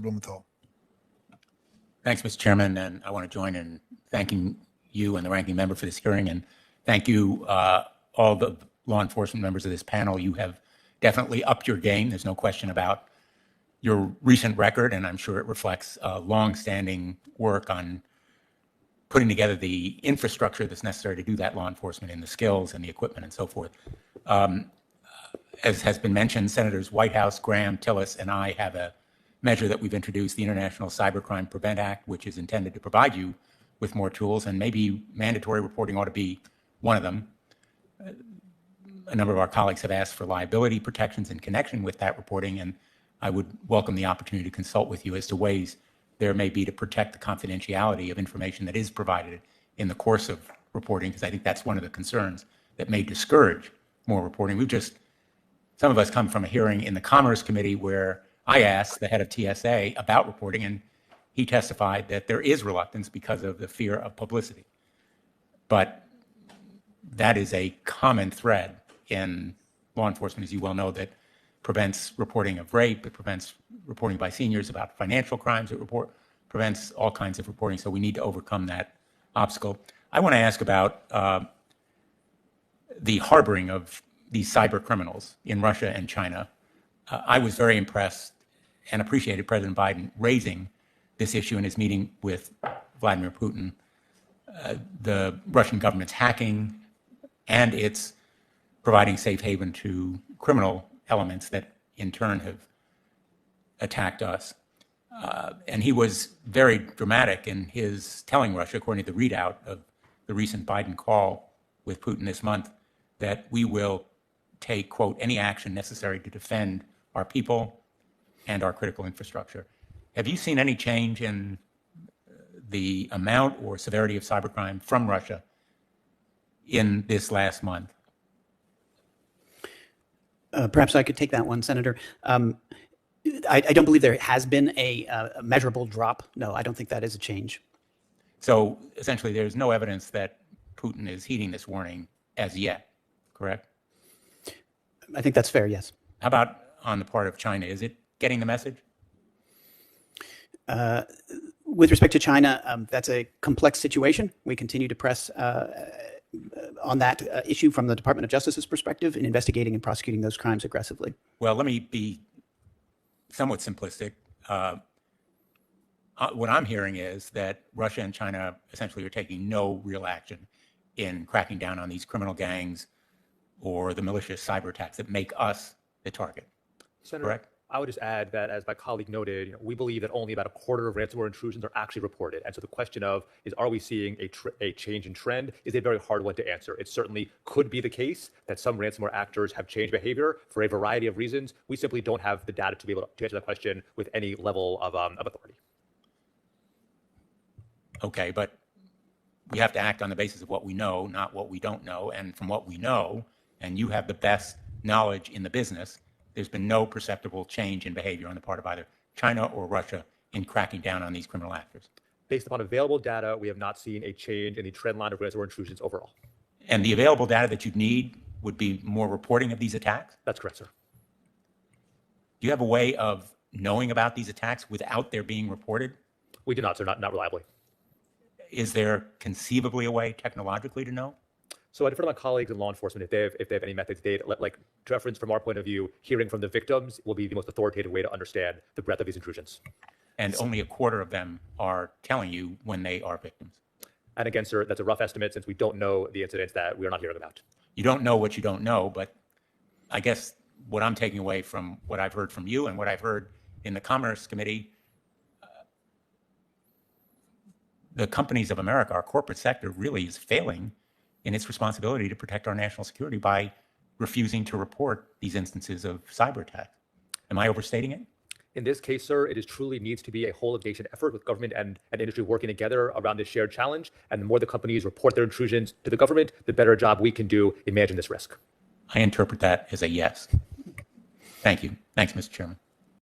Blumenthal. Thanks, Mr. Chairman, and I want to join in thanking you and the ranking member for this hearing, and thank you, all the law enforcement members of this panel. You have definitely upped your game. There's no question about your recent record, and I'm sure it reflects long-standing work on putting together the infrastructure that's necessary to do that law enforcement and the skills and the equipment and so forth. As has been mentioned, Senators Whitehouse, Graham, Tillis, and I have a measure that we've introduced, the International Cybercrime Prevent Act, which is intended to provide you with more tools, and maybe mandatory reporting ought to be one of them. A number of our colleagues have asked for liability protections in connection with that reporting, and I would welcome the opportunity to consult with you as to ways there may be to protect the confidentiality of information that is provided in the course of reporting, because I think that's one of the concerns that may discourage more reporting. Some of us come from a hearing in the Commerce Committee where I asked the head of TSA about reporting, and he testified that there is reluctance because of the fear of publicity. But that is a common thread in law enforcement, as you well know, that prevents reporting of rape, it prevents reporting by seniors about financial crimes, it prevents all kinds of reporting, so we need to overcome that obstacle. I want to ask about the harboring of these cyber criminals in Russia and China. I was very impressed and appreciated President Biden raising this issue in his meeting with Vladimir Putin. The Russian government's hacking and its providing safe haven to criminal elements that in turn have attacked us. And he was very dramatic in his telling Russia, according to the readout of the recent Biden call with Putin this month, that we will take, quote, any action necessary to defend our people and our critical infrastructure. Have you seen any change in the amount or severity of cybercrime from Russia in this last month? Perhaps I could take that one, Senator. I don't believe there has been a measurable drop. No, I don't think that is a change. So essentially, there's no evidence that Putin is heeding this warning as yet, correct? I think that's fair, yes. How about on the part of China? Is it getting the message? With respect to China, that's a complex situation. We continue to press on that issue from the Department of Justice's perspective in investigating and prosecuting those crimes aggressively. Well, let me be somewhat simplistic. What I'm hearing is that Russia and China essentially are taking no real action in cracking down on these criminal gangs or the malicious cyber attacks that make us the target. Senator, correct? I would just add that, as my colleague noted, we believe that only about a quarter of ransomware intrusions are actually reported. And so the question of are we seeing a change in trend is a very hard one to answer. It certainly could be the case that some ransomware actors have changed behavior for a variety of reasons. We simply don't have the data to be able to answer that question with any level of authority. Okay, but we have to act on the basis of what we know, not what we don't know. And from what we know, and you have the best knowledge in the business, there's been no perceptible change in behavior on the part of either China or Russia in cracking down on these criminal actors. Based upon available data, we have not seen a change in the trend line of ransomware intrusions overall. And the available data that you'd need would be more reporting of these attacks? That's correct, sir. Do you have a way of knowing about these attacks without their being reported? We do not, sir, not reliably. Is there conceivably a way technologically to know? So I defer to my colleagues in law enforcement if they have any methods. Like reference from our point of view, hearing from the victims will be the most authoritative way to understand the breadth of these intrusions. And only a quarter of them are telling you when they are victims. And again, sir, that's a rough estimate since we don't know the incidents that we are not hearing about. You don't know what you don't know, but I guess what I'm taking away from what I've heard from you and what I've heard in the Commerce Committee, the companies of America, our corporate sector, really is failing in its responsibility to protect our national security by refusing to report these instances of cyber attack. Am I overstating it? In this case, sir, it truly needs to be a whole of nation effort with government and industry working together around this shared challenge. And the more the companies report their intrusions to the government, the better job we can do in managing this risk. I interpret that as a yes. Thank you. Thanks, Mr. Chairman.